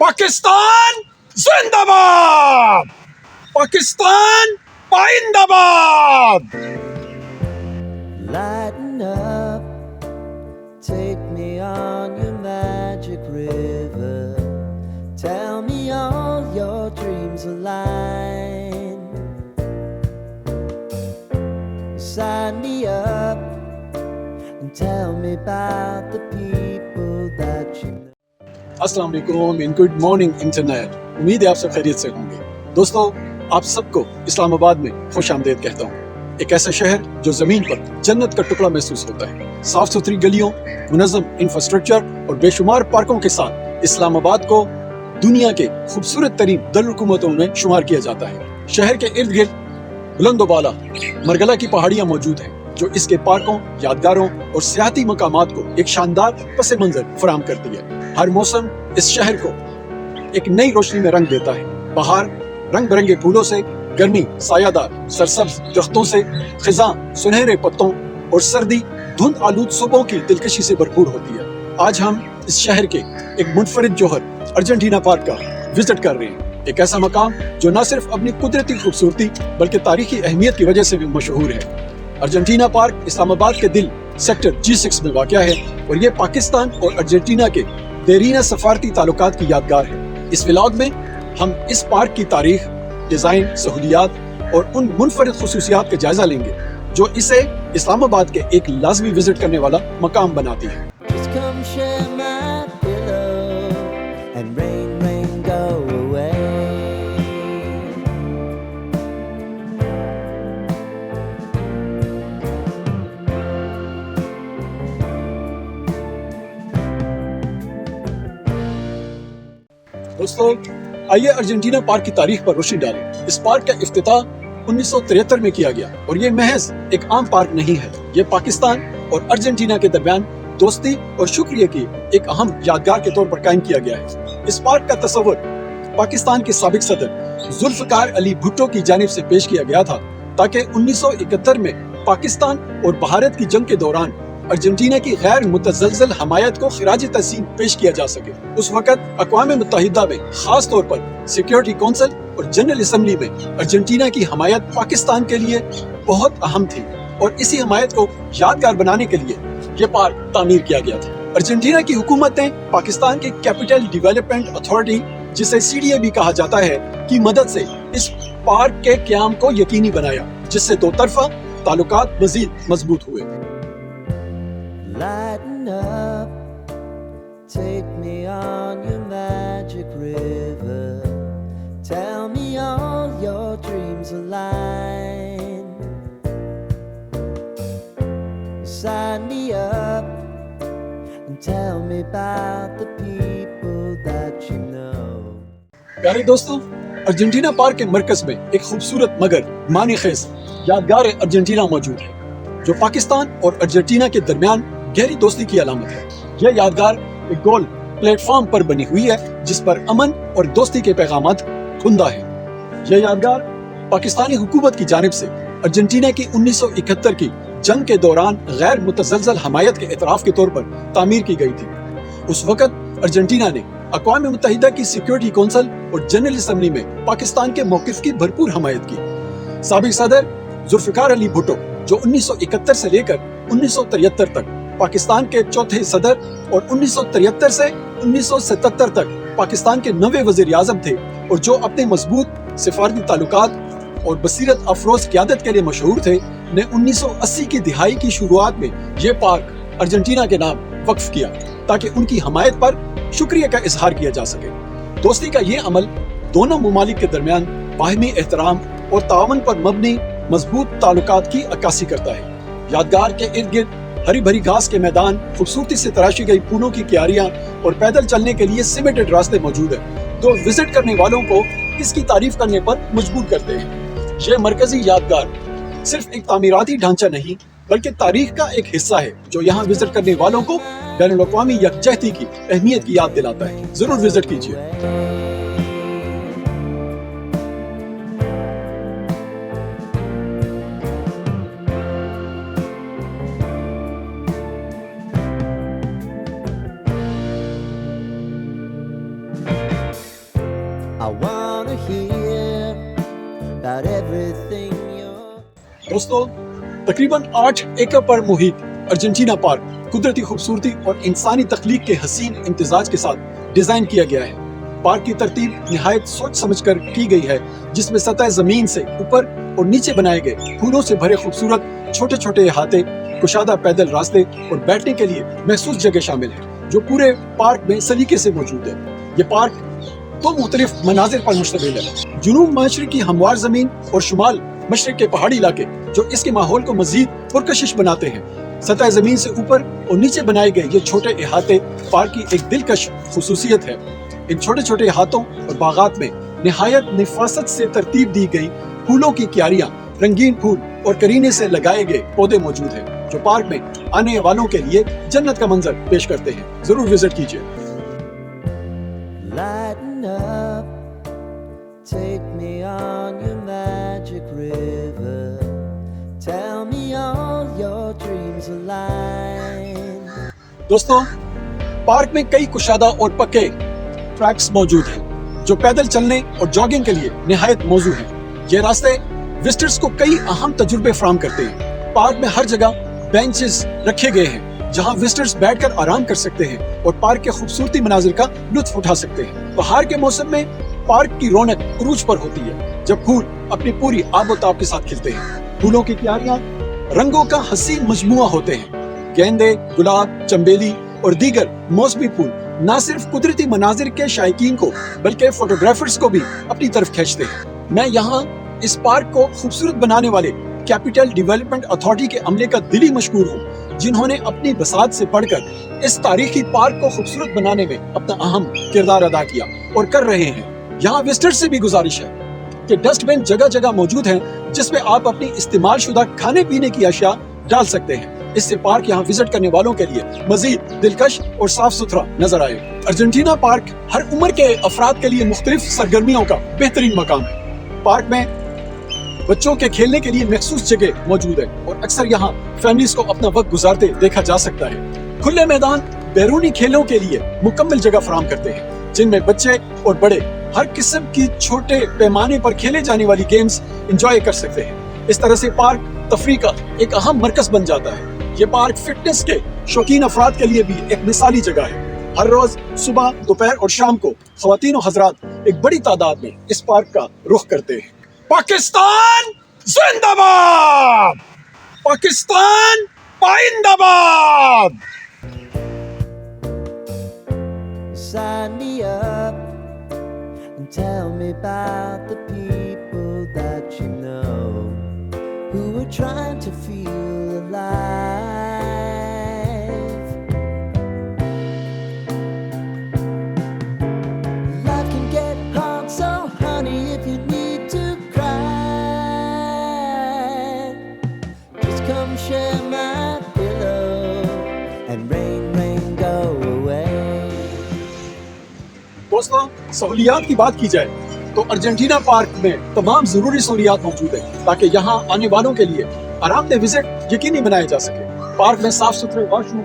पाकिस्तान जिंदाबाद, Pakistan पाइंदाबाद। Lighten up, take me on your magic river. Tell me all your dreams align. Sign me up and tell me about the people that you know. अस्सलाम वालेकुम in good morning internet. उम्मीद है आप सब खैरियत से होंगे। दोस्तों, आप सबको इस्लामाबाद में खुश आमदीद कहता हूँ। एक ऐसा शहर जो जमीन पर जन्नत का टुकड़ा महसूस होता है। साफ सुथरी गलियों, मुनज़्ज़म इंफ्रास्ट्रक्चर और बेशुमार पार्कों के साथ इस्लामाबाद को दुनिया के खूबसूरत तरीन दरुलकुमतों में शुमार किया जाता है। शहर के इर्द गिर्द बुलंद बाला मरगला की पहाड़ियाँ मौजूद हैं, जो इसके पार्कों, यादगारों और सियाती मकामात को एक शानदार पस मंजर फराहम करती है। हर मौसम इस शहर को एक नई रोशनी में रंग देता है। बहार रंग बिरंगे फूलों से, गर्मी सायादार सरसब्ज दरख्तों से, खिजां सुनहरे पत्तों और सर्दी धुंध आलूद सुबहों की दिलकशी से भरपूर होती है। आज हम इस शहर के एक मुनफरिद जौहर अर्जेंटीना पार्क का विजिट कर रहे हैं। एक ऐसा मकाम जो न सिर्फ अपनी कुदरती खूबसूरती बल्कि तारीखी अहमियत की वजह से भी मशहूर है। अर्जेंटीना पार्क इस्लामाबाद के दिल सेक्टर G6 में वाक़या है और ये पाकिस्तान और अर्जेंटीना के देरीना सफारती ताल्लुकात की यादगार है। इस व्लॉग में हम इस पार्क की तारीख, डिज़ाइन, सहूलियात और उन मुनफरिद खुसूसियात का जायजा लेंगे जो इसे इस्लामाबाद के एक लाजमी विजिट करने वाला मकाम बनाती है। Just come share my pillow and rain, rain, go away. दोस्तों, आइए अर्जेंटीना पार्क की तारीख पर रोशनी डालें। इस पार्क का इफ्तिताह 1973 में किया गया और ये महज एक आम पार्क नहीं है। ये पाकिस्तान और अर्जेंटीना के दरमियान दोस्ती और शुक्रिया की एक अहम यादगार के तौर पर कायम किया गया है। इस पार्क का तस्वुर पाकिस्तान के साबिक सदर जुल्फकार अली भुट्टो की जानिब से पेश किया गया था ताकि 1971 में पाकिस्तान और भारत की जंग के दौरान अर्जेंटीना की गैर मुतज़लज़ल हमायत को खिराज तहसीन पेश किया जा सके। उस वक़्त अक़वाम मुत्तहिदा में खास तौर पर सिक्योरिटी काउंसिल और जनरल असम्बली में अर्जेंटीना की हमायत पाकिस्तान के लिए बहुत अहम थी और इसी हमायत को यादगार बनाने के लिए ये पार्क तामीर किया गया था। अर्जेंटीना की हुकूमत ने पाकिस्तान के कैपिटल डेवलपमेंट अथॉरिटी, जिसे CDA भी कहा जाता है, की मदद से इस पार्क के क़याम को यकीनी बनाया, जिससे दो तरफा ताल्लुकात मज़ीद मजबूत हुए। Lighten up, take me on your magic river. Tell me all your dreams align. Sign me up and tell me about the people that you know. प्यारे दोस्तों, अर्जेंटीना पार्क के मरकज में एक खूबसूरत मगर मानी खेज यादगार अर्जेंटीना मौजूद है, जो पाकिस्तान और अर्जेंटीना के दरमियान गहरी दोस्ती की अलामत है। यह यादगार एक गोल प्लेटफॉर्म पर बनी हुई है जिस पर अमन और दोस्ती के पैगामात धुंधा है। यह यादगार पाकिस्तानी हुकूमत की जानिब से अर्जेंटीना की 1971 की जंग के दौरान गैर मुतज़लज़ल हमायत के एतराफ़ के तौर पर तामीर की गई थी। उस वक़्त अर्जेंटीना ने अक़वाम मुत्तहिदा की सिक्योरिटी काउंसिल और जनरल असम्बली में पाकिस्तान के मौक़िफ़ की भरपूर हमायत की। साबिक सदर जुल्फ़िकार अली भुट्टो, जो 1971 से लेकर 1973 तक पाकिस्तान के चौथे सदर और 1973 से 1977 तक पाकिस्तान के 9वें वज़ीर आज़म थे और जो अपने मजबूत सिफारती ताल्लुकात और बसीरत अफरोज क़यादत के लिए मशहूर थे, ने 1980 की दिहाई की शुरुआत में ये पार्क अर्जेंटीना के नाम वक्फ किया ताकि उनकी हमायत पर शुक्रिया का इजहार किया जा सके। दोस्ती का ये अमल दोनों ममालिक के दरमियान बाहमी एहतराम और तावन पर मबनी मजबूत ताल्लुकात की अक्कासी करता है। यादगार के इर्द गिर्द हरी भरी घास के मैदान, खूबसूरती से तराशी गई फूलों की क्यारियां और पैदल चलने के लिए सीमेंटेड रास्ते मौजूद हैं, जो विजिट करने वालों को इसकी तारीफ करने पर मजबूर करते हैं। यह मरकजी यादगार सिर्फ एक तामीराती ढांचा नहीं बल्कि तारीख का एक हिस्सा है जो यहाँ विजिट करने वालों को बैनुल अक़वामी यकजहती की अहमियत की याद दिलाता है। जरूर विजिट कीजिए। I wanna hear about everything you're. दोस्तों, तकरीबन 8 एकड़ पर मुहित अर्जेंटीना पार्क कुदरती खूबसूरती और इंसानी तख्लीक के हसीन इम्तिजाज के साथ डिजाइन किया गया है। पार्क की तरतीब निहायत सोच समझकर की गई है, जिसमें सतह जमीन से ऊपर और नीचे बनाए गए फूलों से भरे खूबसूरत छोटे छोटे अहाते, कुशादा पैदल रास्ते और बैठने के लिए महसूस जगह शामिल है, जो पूरे पार्क में सलीके से मौजूद है। ये पार्क दो मुख्तलिफ मनाजिर पर मुश्तमिल है। जुनूब मशरिकी हमवार जमीन और शुमाल मशरक के पहाड़ी इलाके, जो इसके माहौल को मजीद पुरकशिश बनाते हैं। सतह जमीन से ऊपर और नीचे बनाए गए ये छोटे अहाते पार्क की एक दिलकश खुसूसियत है। इन छोटे छोटे अहातों और बागात में निहायत निफासत से तरतीब दी गई फूलों की क्यारियां, रंगीन फूल और करीने से लगाए गए पौधे मौजूद हैं, जो पार्क में आने वालों के लिए जन्नत का मंजर पेश करते हैं। जरूर विजिट कीजिए। Lighten up, take me on your magic river. Tell me all your dreams align. दोस्तों, पार्क में कई कुशादा और पक्के ट्रैक्स मौजूद हैं, जो पैदल चलने और जॉगिंग के लिए निहायत मौजूद हैं। ये रास्ते विजिटर्स को कई अहम तजुर्बे फराहम करते हैं। पार्क में हर जगह बेंचेस रखे गए हैं, जहां विजिटर्स बैठकर आराम कर सकते हैं और पार्क के खूबसूरती मनाजिर का लुत्फ उठा सकते हैं। बहार के मौसम में पार्क की रौनक उरूज पर होती है, जब फूल अपनी पूरी आबोताब के साथ खिलते हैं। फूलों की क्यारियां रंगों का हसीन मजमुआ होते हैं। गेंदे, गुलाब, चंबेली और दीगर मौसमी फूल न सिर्फ कुदरती मनाजिर के शायकीन को, बल्कि फोटोग्राफर्स को भी अपनी तरफ खींचते हैं। मैं यहाँ इस पार्क को खूबसूरत बनाने वाले कैपिटल डेवलपमेंट अथॉरिटी के अमले का दिली मशकूर हूँ, जिन्होंने अपनी बसात से पढ़कर इस तारीखी पार्क को खूबसूरत बनाने में अपना अहम किरदार अदा किया और कर रहे हैं। यहाँ विजिटर्स से भी गुजारिश है कि डस्टबिन जगह जगह मौजूद हैं, जिसमें आप अपनी इस्तेमाल शुदा खाने पीने की अशिया डाल सकते हैं। इससे पार्क यहाँ विजिट करने वालों के लिए मजीद दिलकश और साफ सुथरा नजर आए। अर्जेंटीना पार्क हर उम्र के अफराद के लिए मुख्तलिफ सरगर्मियों का बेहतरीन मकाम है। पार्क में बच्चों के खेलने के लिए मखसूस जगह मौजूद है और अक्सर यहाँ फैमिलीज को अपना वक्त गुजारते देखा जा सकता है। खुले मैदान बैरूनी खेलों के लिए मुकम्मल जगह फराहम करते हैं, जिनमें बच्चे और बड़े हर किस्म की छोटे पैमाने पर खेले जाने वाली गेम्स एंजॉय कर सकते हैं। इस तरह से पार्क तफरीह का एक अहम मरकज बन जाता है। ये पार्क फिटनेस के शौकीन अफराद के लिए भी एक मिसाली जगह है। हर रोज सुबह, दोपहर और शाम को ख्वातीन और हजरात एक बड़ी तादाद में इस पार्क का रुख करते हैं। पाकिस्तान जिंदाबाद! Pakistan पाइंदाबाद! Sign me up and tell me about the people that you know who are trying to feel alive. Life can get hard, so honey, if you need to cry, just come share my pillow and rain go away. दोस्तों, सहूलियात की बात की जाए तो Argentina park में तमाम जरूरी सहूलियात मौजूद है, ताकि यहाँ आने वालों के लिए आरामदेह विजिट यकीनी बनाया जा सके। पार्क में साफ सुथरे वॉशरूम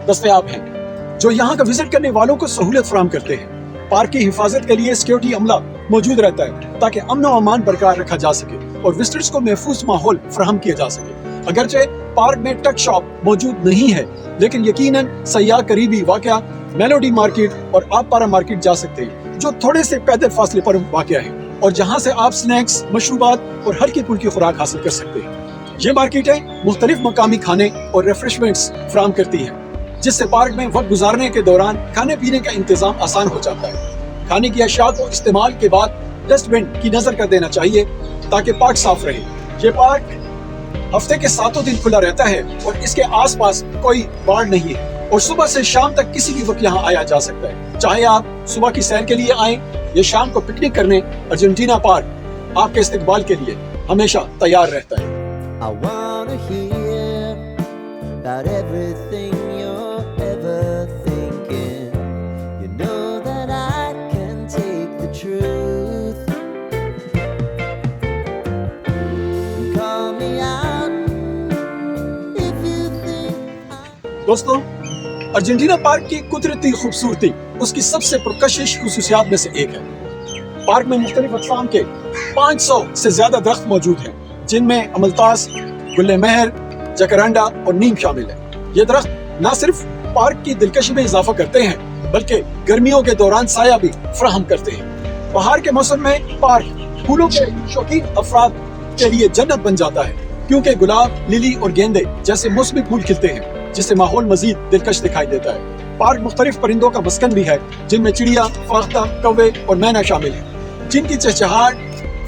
दस्तयाब हैं, जो यहाँ का विजिट करने वालों को सहूलियत फराहम करते हैं। पार्क की हिफाजत के लिए सिक्योरिटी अमला मौजूद रहता है, ताकि अमन और अमान बरकरार रखा जा सके और विजिटर्स को महफूज माहौल फराहम किया जा सके। अगरचे पार्क में टक शॉप मौजूद नहीं है, लेकिन यकीनन सयाह करीबी वाक़या मेलोडी मार्केट और आपपारा मार्केट जा सकते हैं, जो थोड़े से पैदल फासले पर वाक़या है और जहां से आप स्नैक्स, मशरूबात और हल्की फुल्की खुराक हासिल कर सकते हैं। ये मार्केटें मुख्तलिफ मकामी खाने और रिफ्रेशमेंट्स फराहम करती हैं, जिससे पार्क में वक्त गुजारने के दौरान खाने पीने का इंतजाम आसान हो जाता है। खाने की अशिया को इस्तेमाल के बाद डस्टबिन की नजर कर देना चाहिए, ताकि पार्क साफ रहे। ये पार्क हफ्ते के 7 दिन खुला रहता है और इसके आसपास कोई बाड़ नहीं है और सुबह से शाम तक किसी भी वक्त यहाँ आया जा सकता है। चाहे आप सुबह की सैर के लिए आएं या शाम को पिकनिक करने, अर्जेंटीना पार्क आपके इस्तकबाल के लिए हमेशा तैयार रहता है। I wanna hear about everything you're ever thinking. You know that I can take the truth. Call me out if you think I'm... दोस्तों, अर्जेंटीना पार्क की कुदरती खूबसूरती उसकी सबसे पुरकशिश खुसूसियात में से एक है। پارک میں مختلف اقسام کے 500 سے زیادہ درخت موجود ہیں، جن میں املتاس، گل مہر، جکرانڈا اور نیم شامل ہے۔ یہ درخت نہ صرف پارک کی دلکشی میں اضافہ کرتے ہیں بلکہ گرمیوں کے دوران سایہ بھی فراہم کرتے ہیں۔ بہار کے موسم میں پارک پھولوں کے شوقین افراد کے لیے جنت بن جاتا ہے، کیونکہ گلاب، للی اور گیندے جیسے موسمی پھول کھلتے ہیں، جس سے ماحول مزید دلکش دکھائی دیتا ہے۔ پارک مختلف پرندوں کا مسکن بھی ہے، جن میں چڑیا، فاختہ، کوے اور مینا شامل ہیں، جن کی چہچہاہٹ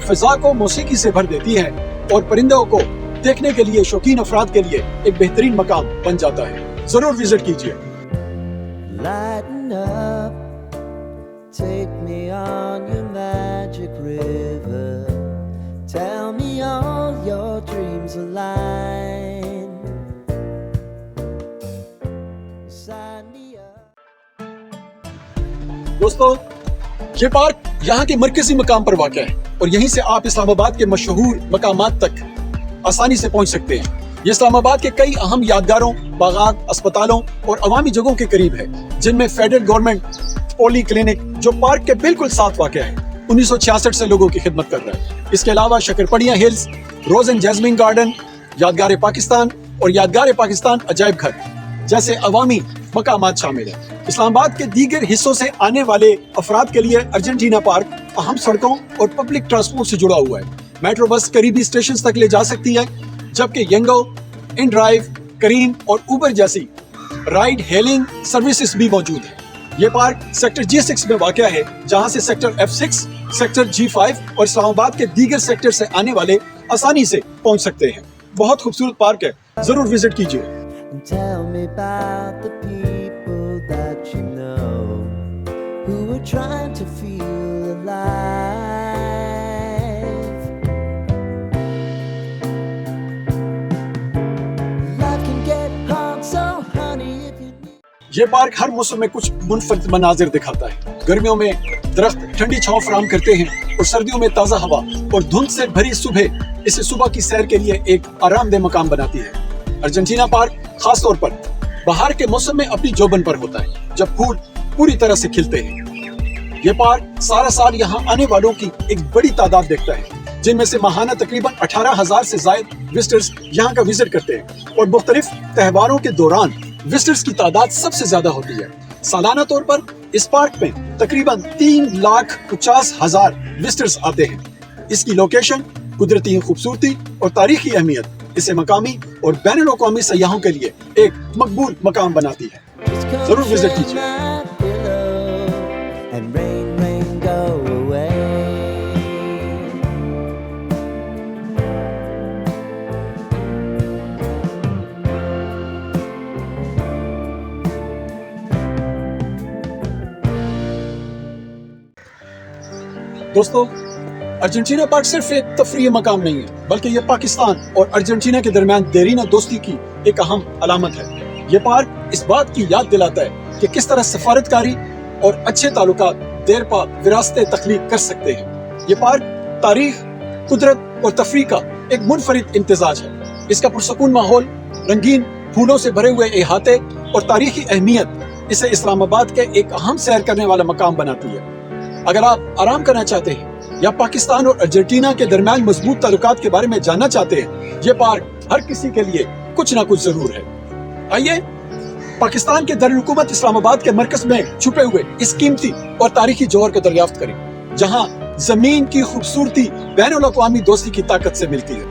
فضا کو موسیقی سے بھر دیتی ہے اور پرندوں کو دیکھنے کے لیے شوقین افراد کے لیے ایک بہترین مقام بن جاتا ہے۔ ضرور وزٹ کیجیے۔ Lighten up, take me on your magic river. Tell me all your dreams align. Sign me up. دوستو، یہ پارک یہاں کے مرکزی مقام پر واقع ہے اور یہیں سے آپ اسلام آباد کے مشہور مقامات تک آسانی سے پہنچ سکتے ہیں۔ یہ اسلام آباد کے کئی اہم یادگاروں، باغات، اسپتالوں اور عوامی جگہوں کے قریب ہے، جن میں فیڈرل گورنمنٹ پولی کلینک جو پارک کے بالکل ساتھ واقع ہے، 1966 سے لوگوں کی خدمت کر رہا ہے۔ اس کے علاوہ Shakarparian hills, rose and jasmine garden, Yadgar Pakistan اور یادگار پاکستان عجائب گھر جیسے عوامی مقامات شامل ہیں۔ اسلام آباد کے دیگر حصوں سے آنے والے افراد کے لیے ارجنٹینا پارک اہم سڑکوں اور پبلک ٹرانسپورٹ سے جڑا ہوا ہے۔ میٹرو بس قریبی اسٹیشن تک لے جا سکتی ہے، جبکہ ینگو، ان ڈرائیو، کریم اور اوبر جیسی رائڈ ہیلنگ سروسز بھی موجود ہیں۔ یہ پارک سیکٹر G6 میں واقع ہے، جہاں سے سیکٹر F6، سیکٹر G5 اور اسلام آباد کے دیگر سیکٹر سے آنے والے آسانی سے پہنچ سکتے ہیں۔ بہت خوبصورت پارک ہے، ضرور وزٹ کیجیے۔ And tell me about the people that you know who are trying to feel alive. Life can get hard, so honey, if you need. یہ پارک ہر موسم میں کچھ منفرد مناظر دکھاتا ہے۔ گرمیوں میں درخت ٹھنڈی چھاؤں فراہم کرتے ہیں اور سردیوں میں تازہ ہوا اور دھند سے بھری صبح اسے صبح کی سیر کے لیے ایک آرام دہ مقام بناتی ہے۔ ارجنٹینا پارک خاص طور پر بہار کے موسم میں اپنی جوبن پر ہوتا ہے، جب پھول پوری طرح سے کھلتے ہیں۔ یہ پارک سارا سال یہاں آنے والوں کی ایک بڑی تعداد دیکھتا ہے، جن میں سے ماہانہ تقریباً 18,000 سے زائد وزٹرز یہاں کا وزٹ کرتے ہیں اور مختلف تہواروں کے دوران وزٹرز کی تعداد سب سے زیادہ ہوتی ہے۔ سالانہ طور پر اس پارک میں تقریباً 3,50,000 وزٹرز آتے ہیں۔ اس کی لوکیشن، قدرتی خوبصورتی اور تاریخی اہمیت اسے مقامی اور بین الاقوامی سیاحوں کے لیے ایک مقبول مقام بناتی ہے۔ Just come ضرور وزٹ shake کیجیے۔ my pillow and rain, rain, go away. دوستو، ارجنٹینا پارک صرف ایک تفریحی مقام نہیں ہے، بلکہ یہ پاکستان اور ارجنٹینا کے درمیان دیرینہ دوستی کی ایک اہم علامت ہے۔ یہ پارک اس بات کی یاد دلاتا ہے کہ کس طرح سفارتکاری اور اچھے تعلقات دیر پا وراثتیں تخلیق کر سکتے ہیں۔ یہ پارک تاریخ، قدرت اور تفریح کا ایک منفرد امتزاج ہے۔ اس کا پرسکون ماحول، رنگین پھولوں سے بھرے ہوئے احاطے اور تاریخی اہمیت اسے اسلام آباد کے ایک اہم سیر کرنے والا مقام بناتی ہے۔ اگر آپ آرام کرنا چاہتے ہیں یا پاکستان اور ارجنٹینا کے درمیان مضبوط تعلقات کے بارے میں جاننا چاہتے ہیں، یہ پارک ہر کسی کے لیے کچھ نہ کچھ ضرور ہے۔ آئیے پاکستان کے دارالحکومت اسلام آباد کے مرکز میں چھپے ہوئے اس قیمتی اور تاریخی جوہر کو دریافت کریں، جہاں زمین کی خوبصورتی بین الاقوامی دوستی کی طاقت سے ملتی ہے۔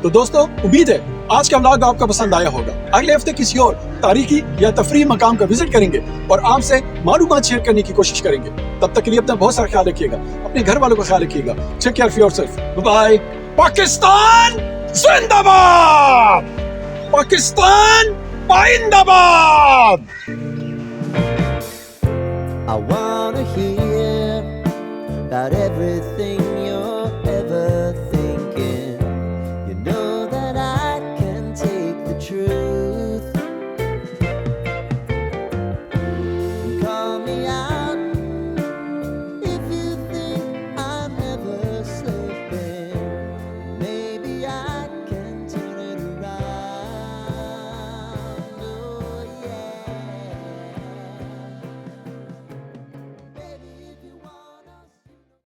تو دوستو، امید ہے آج کا ولاگ آپ کو پسند آیا ہوگا۔ اگلے ہفتے کسی اور تاریخی یا تفریحی مقام کا وزٹ کریں گے اور آپ سے معلومات شیئر کرنے کی کوشش کریں گے۔ تب تک کے لیے اپنا بہت سارا خیال رکھیے گا، اپنے گھر والوں کا خیال رکھیے گا۔ Take care of yourself, bye bye. Pakistan زندہ باد، پاکستان پائندہ باد۔ I wanna hear about everything you